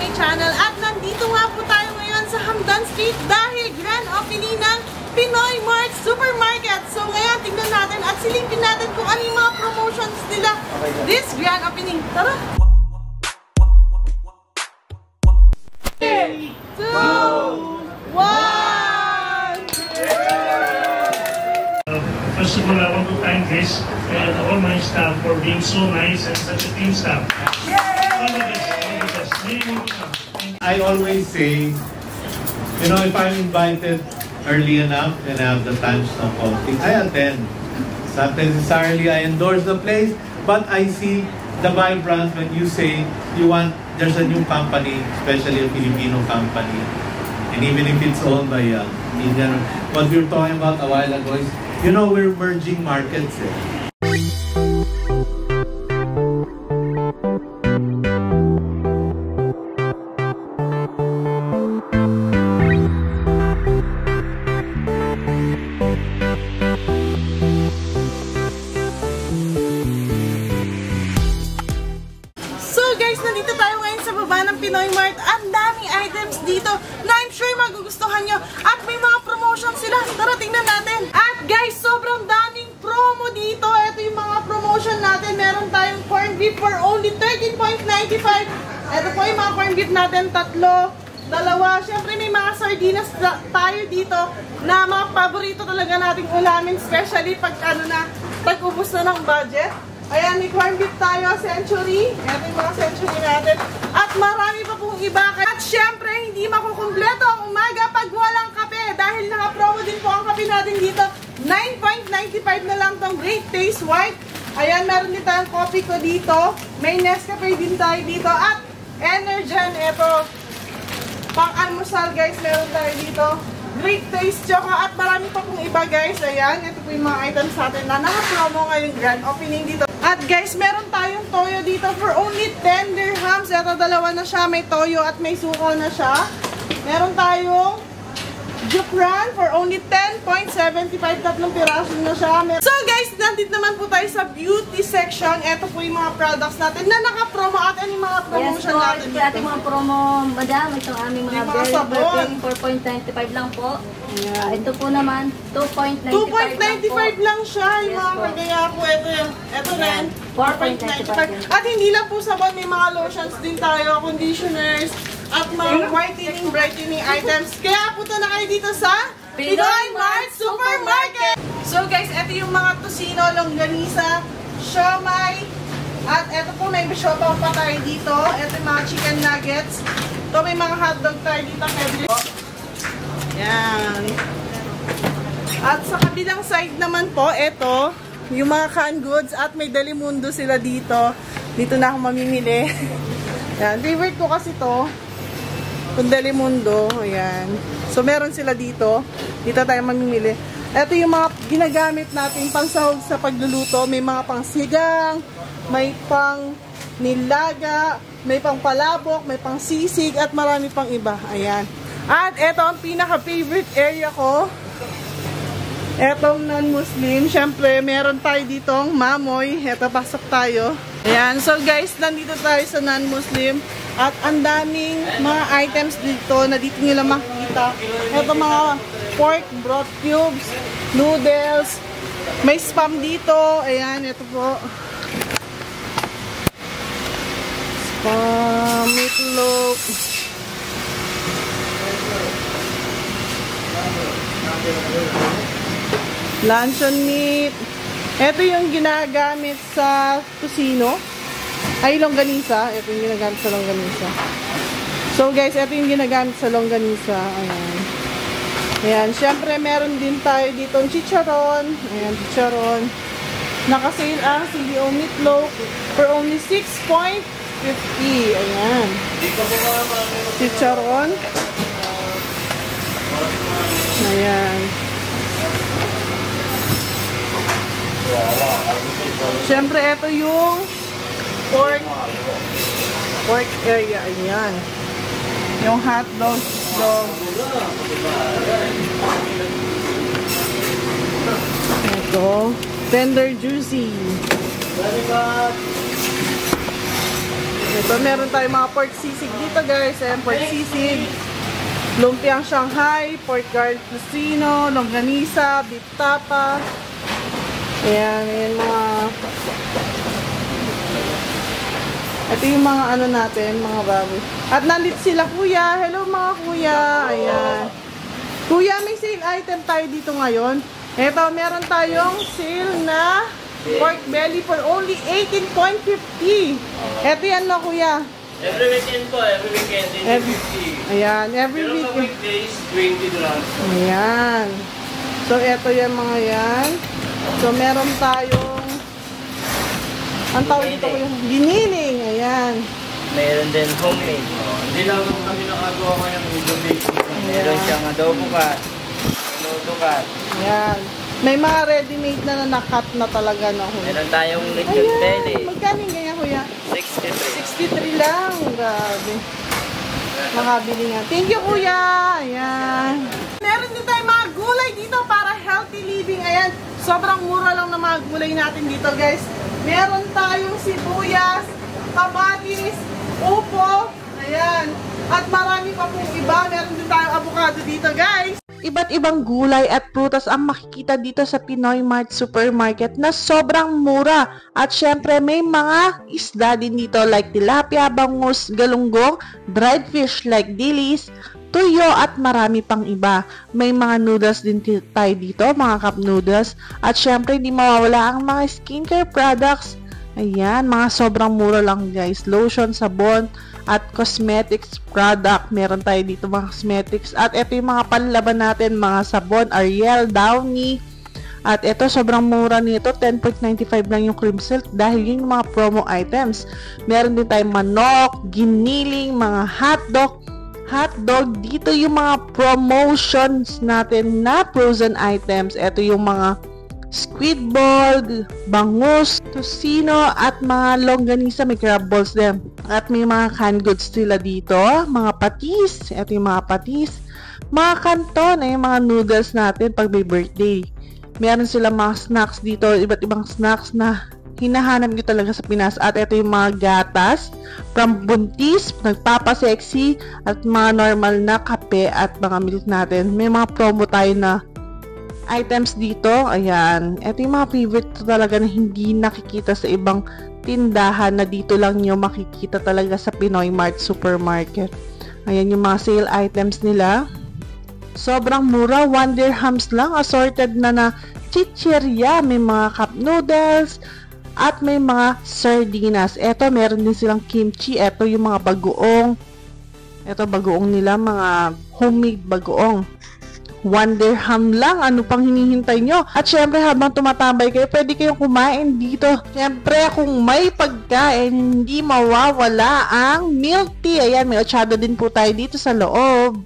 my channel. At nandito nga po tayo ngayon sa Hamdan Street dahil grand opening ng Pinoy Mart Supermarket. So ngayon, tingnan natin at silipin natin kung ano yung mga promotions nila this grand opening. Tara! 3, 2, 1! First of all, I want to thank Chris and all my staff for being so nice and such a team staff. All the best, all the best. I always say, you know, if I'm invited early enough and I have the time to stop hosting, I attend. Not necessarily I endorse the place, but I see the vibrance when you say you want, there's a new company, especially a Filipino company, and even if it's owned by Indian, what we were talking about a while ago is, you know, we're merging markets. Nandito tayo ngayon sa baba ng Pinoy Mart. Ang daming items dito na I'm sure magugustuhan nyo. At may mga promotion sila. Tara, tingnan natin. At guys, sobrang daming promo dito. Ito yung mga promotion natin. Meron tayong corned beef for only 13.95. Ito po yung mga corned beef natin. 3, 2. Siyempre may mga sardinas tayo dito na mga paborito talaga nating ulamin. Especially pag pag-ubos na ng budget. Ayan, may corned beef tayo, Century. Ito yung mga Century natin. At marami pa pong iba. At syempre, hindi makukumpleto ang umaga pag walang kape. Dahil naka-promo din po ang kape natin dito. 9.95 na lang tong Great Taste White. Ayan, meron din tayong coffee ko dito. May Nescafe din tayo dito. At Energen, ito. Pang-almusal, guys, meron tayo dito. Great Taste Choco at marami pa pong iba, guys. Ayan, ito po yung mga items natin na naka-promo ngayong grand opening dito. At guys, meron tayong toyo dito for only 10 dirhams. Ito, dalawa na siya. May toyo at may suko na siya. Meron tayong Jukran for only 10.75. 3 piraso na siya. So guys, nandito naman po tayo sa beauty section. Ito po yung mga products natin na naka-promo at ano yung mga promotion natin dito. Yes, ating mga promo, madam. Ito aming mga sabon. 4.95 lang po. Ito po naman, 2.95 lang siya. Yung mga kagaya po, ito rin, 4.95. At hindi lang po sabon, may mga lotions din tayo, conditioners, at mga whitening, brightening items. Kaya punta na kayo dito sa Pinoy Mart Supermarket! So guys, ito yung mga tosino, longganisa, siomai, at ito po, may bisyopaw pa tayo dito. Ito yung mga chicken nuggets. Ito may mga hotdog tayo dito. Yan. At sa kabilang side naman po, ito, yung mga canned goods at may Delimundo sila dito. Dito na ako mamimili. Yan. Favorite ko kasi to. Kung Delimundo. Ayan. So, meron sila dito. Dito tayo mamimili. Ito yung mga ginagamit natin pang sahog sa pagluluto. May mga pang sigang, may pang nilaga, may pang palabok, may pang sisig, at marami pang iba. Ayan. At ito ang pinaka-favorite area ko. Etong non-Muslim. Siyempre, meron tayo ditong mamoy. Ito, pasok tayo. Ayan. So guys, nandito tayo sa non-Muslim. At ang daming mga items dito na dito nyo lang makikita. Ito mga pork broth cubes, noodles. May spam dito. Ayan, ito po. Spam, meatloaf. Luncheon meat. Ito yung ginagamit sa tosino. Ay, longganisa. Ito yung ginagamit sa longganisa. So guys, ito yung ginagamit sa longganisa. Ayan. Ayan. Siyempre, meron din tayo dito ang chicharon. Ayan, chicharon. Nakasale ang CDO meatloaf for only 6.50. Ayan. Chicharon. Ayan. Siyempre, ito yung pork area. Ayan. Yung hot dog. Ito. Tender juicy. Ito, meron tayong mga pork sisig dito guys. Ayan, pork sisig. Lumpiang Shanghai, pork garlic tocino, longganisa, beef tapa. Ayan, ayan mga... Ito yung mga ano natin, mga baboy. At nandito sila kuya. Hello mga kuya. Ayan. Kuya, may sale item tayo dito ngayon. Ito, meron tayong sale na pork belly for only 18.50. Ito yan no kuya. Every weekend po, every weekend, 18.50. Ayan, every Pero weekend. sa weekdays, $20. Ayan. So, ito yung mga yan. So, meron tayong ang tawag dito ko yung giniling. Ayan. Meron din homemade. Hindi lang kami nakagawa ngayon ng video. Meron siyang adobo cut, luto cut. Ayan. May mga ready-made na nakat na talaga no. Meron tayong lechon belly. Magkano yung ganyan kuya? 63. 63 lang. Grabe. Makabili nga. Thank you kuya. Ayan. Meron din tayong mga gulay dito para healthy living. Ayan. Sobrang mura lang na mga gulay natin dito guys. Meron tayong sibuyas, kamatis, upo. Ayan. At marami pa pong iba. Meron din tayong avocado dito guys. Iba't ibang gulay at prutas ang makikita dito sa Pinoy Mart Supermarket na sobrang mura. At syempre may mga isda din dito like tilapia, bangus, galunggong, dried fish like dilis, tuyo at marami pang iba. May mga noodles din tayo dito, mga cup noodles. At syempre hindi mawawala ang mga skincare products. Ayan, mga sobrang mura lang guys. Lotion, sabon, at cosmetics product. Meron tayo dito mga cosmetics. At ito yung mga panlaban natin, mga sabon, Ariel, Downy. At ito, sobrang mura nito. 10.95 lang yung cream silk dahil yun yung mga promo items. Meron din tayong manok, giniling, mga hotdog. Dito yung mga promotions natin na frozen items. Ito yung mga squid ball, bangus, tocino, at mga longganisa, may crab balls din. At may mga canned goods sila dito, mga patis, ito yung mga patis, mga kanton, yung mga noodles natin pag may birthday. Meron sila mga snacks dito, iba't ibang snacks na hinahanap nyo talaga sa Pinas. At ito yung mga gatas, from buntis, nagpapasexy, at mga normal na kape at mga milk natin. May mga promo tayo na items dito. Ayan. Ito yung mga favorite talaga na hindi nakikita sa ibang tindahan na dito lang nyo makikita talaga sa Pinoy Mart Supermarket. Ayan yung mga sale items nila. Sobrang mura. 1 dirhams lang. Assorted na chichirya. May mga cup noodles. At may mga sardinas. Ito, meron din silang kimchi. Ito yung mga bagoong. Ito, bagoong nila. Mga homemade bagoong. 1 dirham lang. Ano pang hinihintay nyo? At syempre, habang tumatambay kayo, pwede kayong kumain dito. Syempre, kung may pagkain, hindi mawawala ang milk tea. Ayan, may ochado din po tayo dito sa loob.